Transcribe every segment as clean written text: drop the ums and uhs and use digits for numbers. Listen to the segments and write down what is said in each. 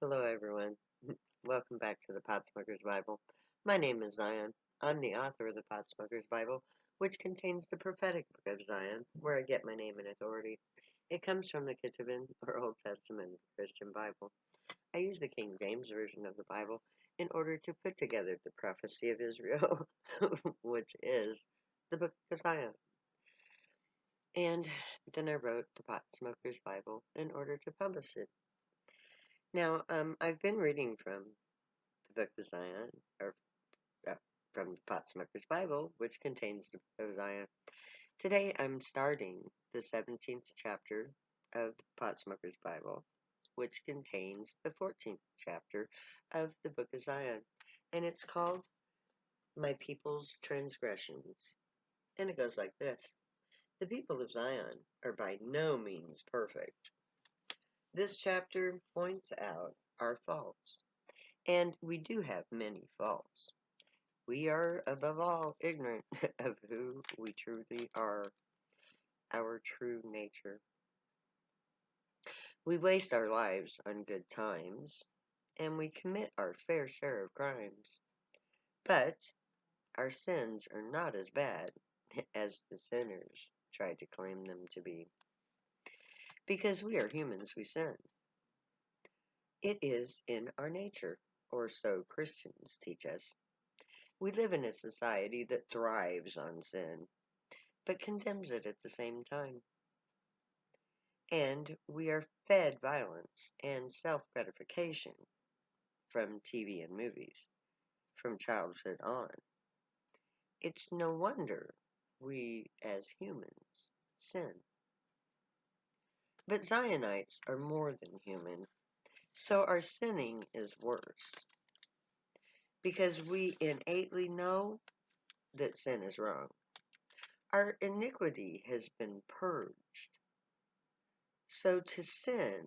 Hello, everyone. Welcome back to the Potsmoker's Bible. My name is Zion. I'm the author of the Potsmoker's Bible, which contains the prophetic book of Zion, where I get my name and authority. It comes from the Ketuvim, or Old Testament Christian Bible. I use the King James Version of the Bible in order to put together the prophecy of Israel, which is the book of Zion. And then I wrote the Potsmoker's Bible in order to publish it. Now, I've been reading from the Book of Zion, or uh, from the Potsmoker's Bible, which contains the Book of Zion. Today I'm starting the 17th chapter of the Potsmoker's Bible, which contains the 14th chapter of the Book of Zion, and it's called My People's Transgressions. And it goes like this. The people of Zion are by no means perfect. This chapter points out our faults, and we do have many faults. We are, above all, ignorant of who we truly are, our true nature. We waste our lives on good times, and we commit our fair share of crimes. But our sins are not as bad as the sinners try to claim them to be. Because we are humans, we sin. It is in our nature, or so Christians teach us. We live in a society that thrives on sin, but condemns it at the same time. And we are fed violence and self-gratification from TV and movies, from childhood on. It's no wonder we, as humans, sin. But Zionites are more than human, so our sinning is worse, because we innately know that sin is wrong. Our iniquity has been purged, so to sin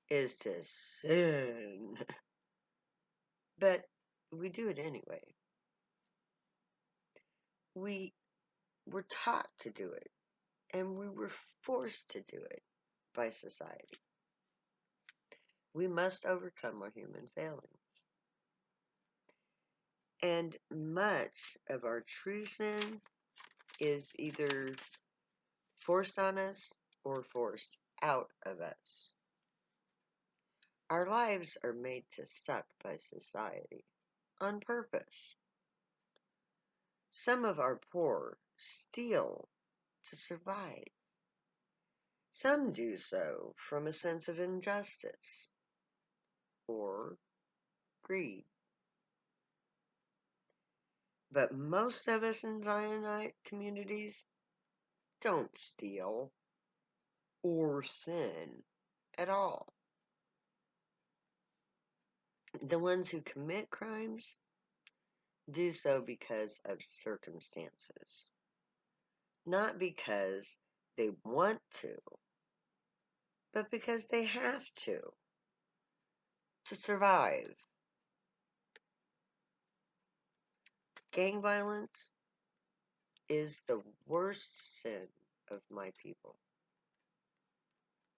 is to sin. But we do it anyway. We were taught to do it, and we were forced to do it by society. We must overcome our human failings. And much of our true sin is either forced on us or forced out of us. Our lives are made to suck by society on purpose. Some of our poor steal to survive. Some do so from a sense of injustice or greed. But most of us in Zionite communities don't steal or sin at all. The ones who commit crimes do so because of circumstances, not because they want to, but because they have to survive. Gang violence is the worst sin of my people.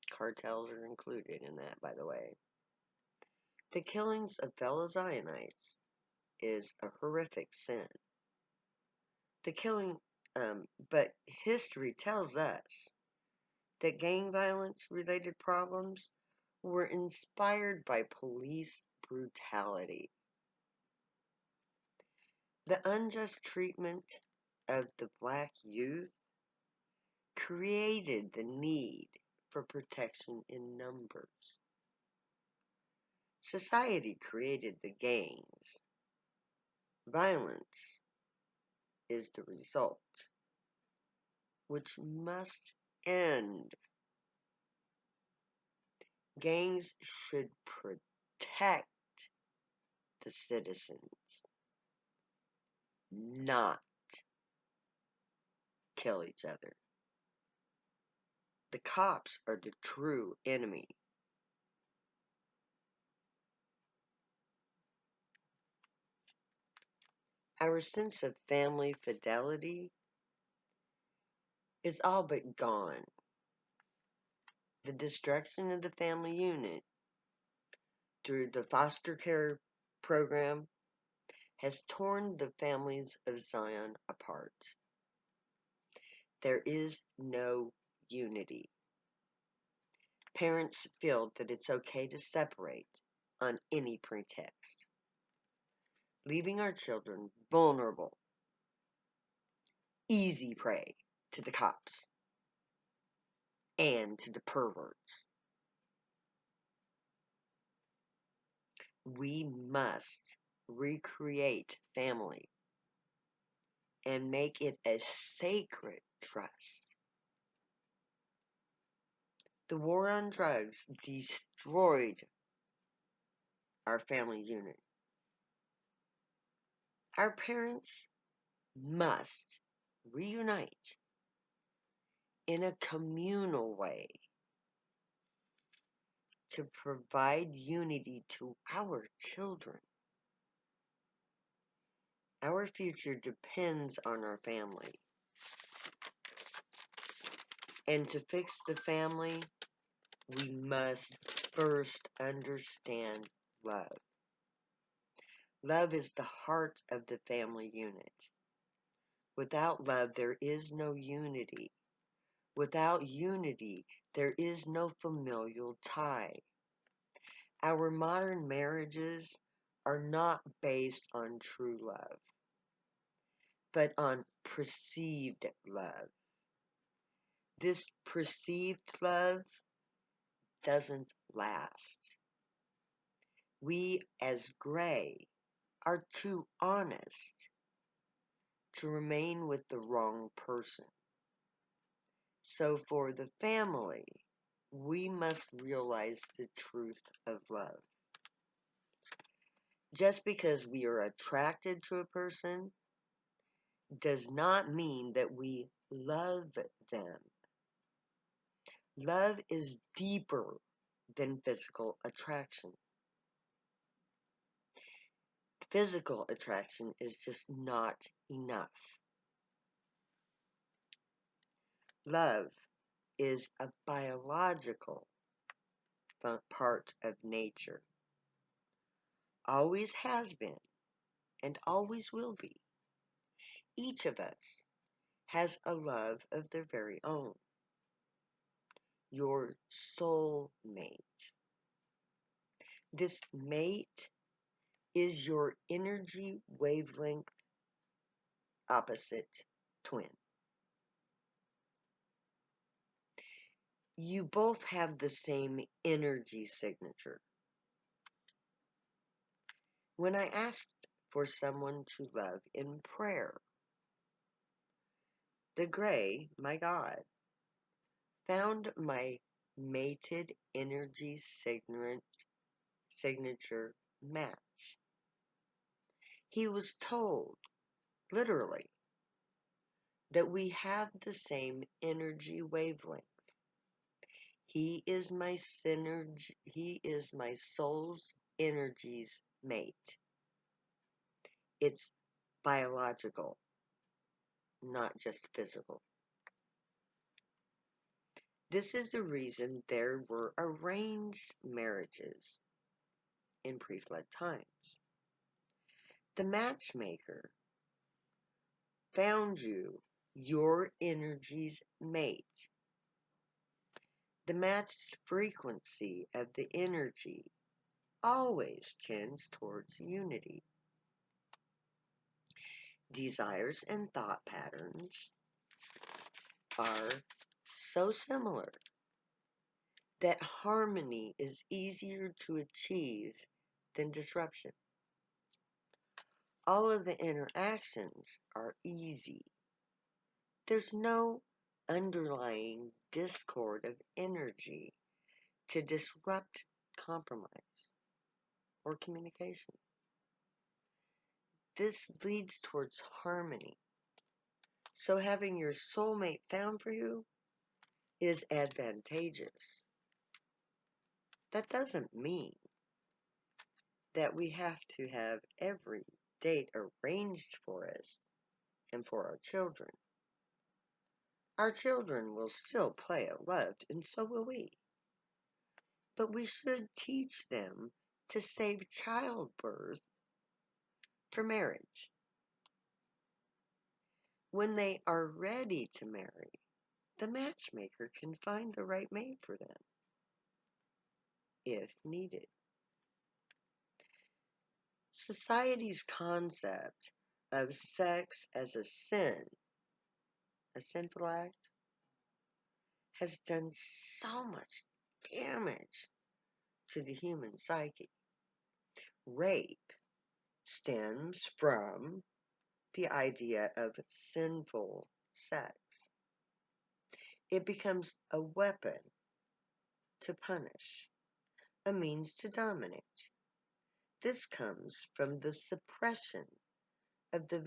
Cartels are included in that, by the way. The killings of fellow Zionites is a horrific sin. The killing, but history tells us that gang violence related problems were inspired by police brutality. The unjust treatment of the black youth created the need for protection in numbers. Society created the gangs. Violence is the result, which must end. Gangs should protect the citizens, not kill each other. The cops are the true enemy. Our sense of family fidelity is all but gone. The destruction of the family unit through the foster care program has torn the families of Zion apart. There is no unity. Parents feel that it's okay to separate on any pretext, leaving our children vulnerable, easy prey to the cops and to the perverts. We must recreate family and make it a sacred trust. The war on drugs destroyed our family unit. Our parents must reunite in a communal way to provide unity to our children. Our future depends on our family. And to fix the family, we must first understand love. Love is the heart of the family unit. Without love, there is no unity. Without unity, there is no familial tie. Our modern marriages are not based on true love, but on perceived love. This perceived love doesn't last. We, as gray, are too honest to remain with the wrong person. So for the family, we must realize the truth of love. Just because we are attracted to a person does not mean that we love them. Love is deeper than physical attraction. Physical attraction is just not enough. Love is a biological part of nature. Always has been and always will be. Each of us has a love of their very own. Your soul mate. This mate is your energy wavelength opposite twin. You both have the same energy signature. When I asked for someone to love in prayer, the gray, my God, found my mated energy signature match. He was told, literally, that we have the same energy wavelength. He is my soul's energies mate. It's biological, not just physical. This is the reason there were arranged marriages in pre-flood times. The matchmaker found you your energy's mate. The matched frequency of the energy always tends towards unity. Desires and thought patterns are so similar that harmony is easier to achieve than disruption. All of the interactions are easy. There's no underlying discord of energy to disrupt compromise or communication. This leads towards harmony. So having your soulmate found for you is advantageous. That doesn't mean that we have to have every date arranged for us and for our children. Our children will still play it loved, and so will we. But we should teach them to save childbirth for marriage. When they are ready to marry, the matchmaker can find the right mate for them, if needed. Society's concept of sex as a sin, a sinful act, has done so much damage to the human psyche. Rape stems from the idea of sinful sex. It becomes a weapon to punish, a means to dominate. This comes from the suppression of the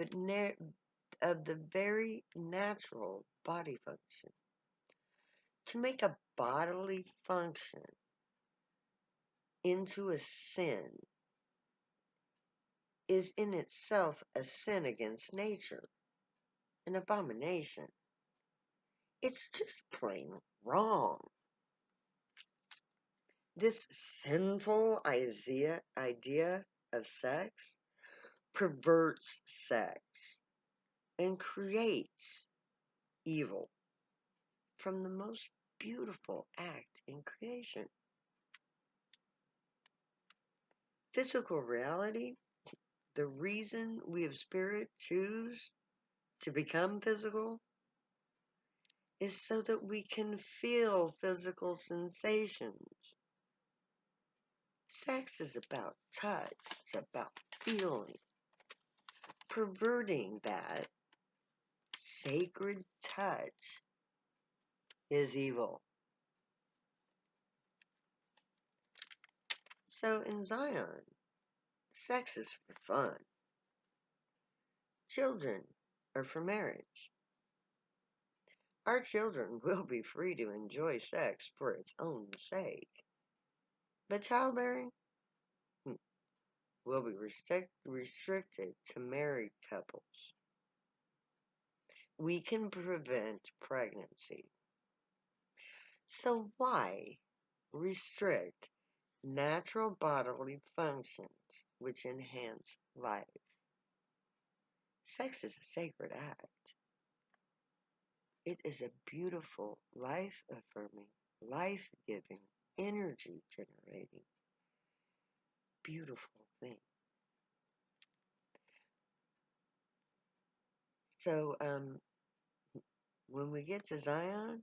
very natural body function. To make a bodily function into a sin is in itself a sin against nature, an abomination. It's just plain wrong. This sinful idea of sex perverts sex and creates evil from the most beautiful act in creation. Physical reality, the reason we of spirit choose to become physical, is so that we can feel physical sensations. Sex is about touch, it's about feeling. Perverting that sacred touch is evil. So in Zion, sex is for fun. Children are for marriage. Our children will be free to enjoy sex for its own sake. But childbearing will be restricted to married couples. We can prevent pregnancy. So why restrict natural bodily functions which enhance life? Sex is a sacred act. It is a beautiful, life-affirming, life-giving, energy-generating, beautiful thing. So, when we get to Zion,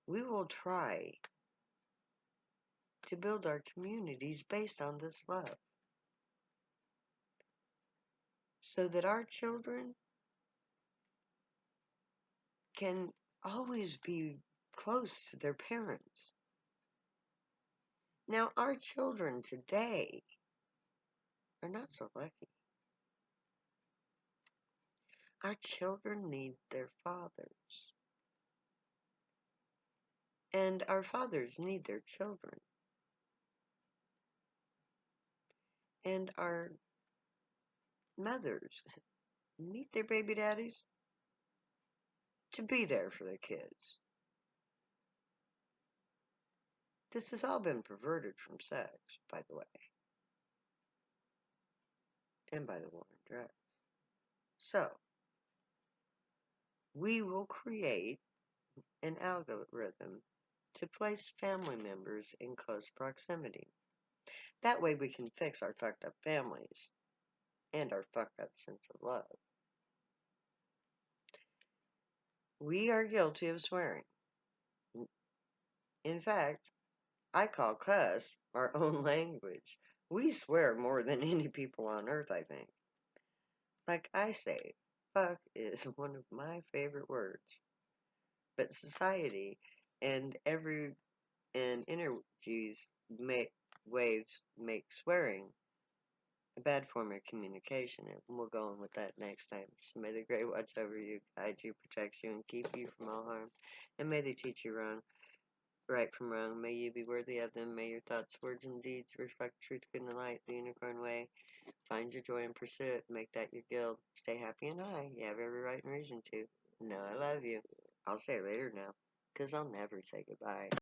we will try to build our communities based on this love, so that our children can always be close to their parents. Now, our children today are not so lucky. Our children need their fathers. And our fathers need their children. And our mothers need their baby daddies to be there for their kids. This has all been perverted from sex, by the way, and by the war on drugs. So, we will create an algorithm to place family members in close proximity. That way we can fix our fucked up families and our fucked up sense of love. We are guilty of swearing. In fact, I call cuss our own language. We swear more than any people on earth, I think. Like I say, fuck is one of my favorite words. But society and energies waves make swearing a bad form of communication, and we'll go on with that next time. So may the Great watch over you, guide you, protect you, and keep you from all harm. And may they teach you right from wrong. May you be worthy of them. May your thoughts, words, and deeds reflect truth, good, and light, the unicorn way. Find your joy and pursue it. Make that your guild. Stay happy and high. You have every right and reason to. Know I love you. I'll say it later now, 'cause I'll never say goodbye.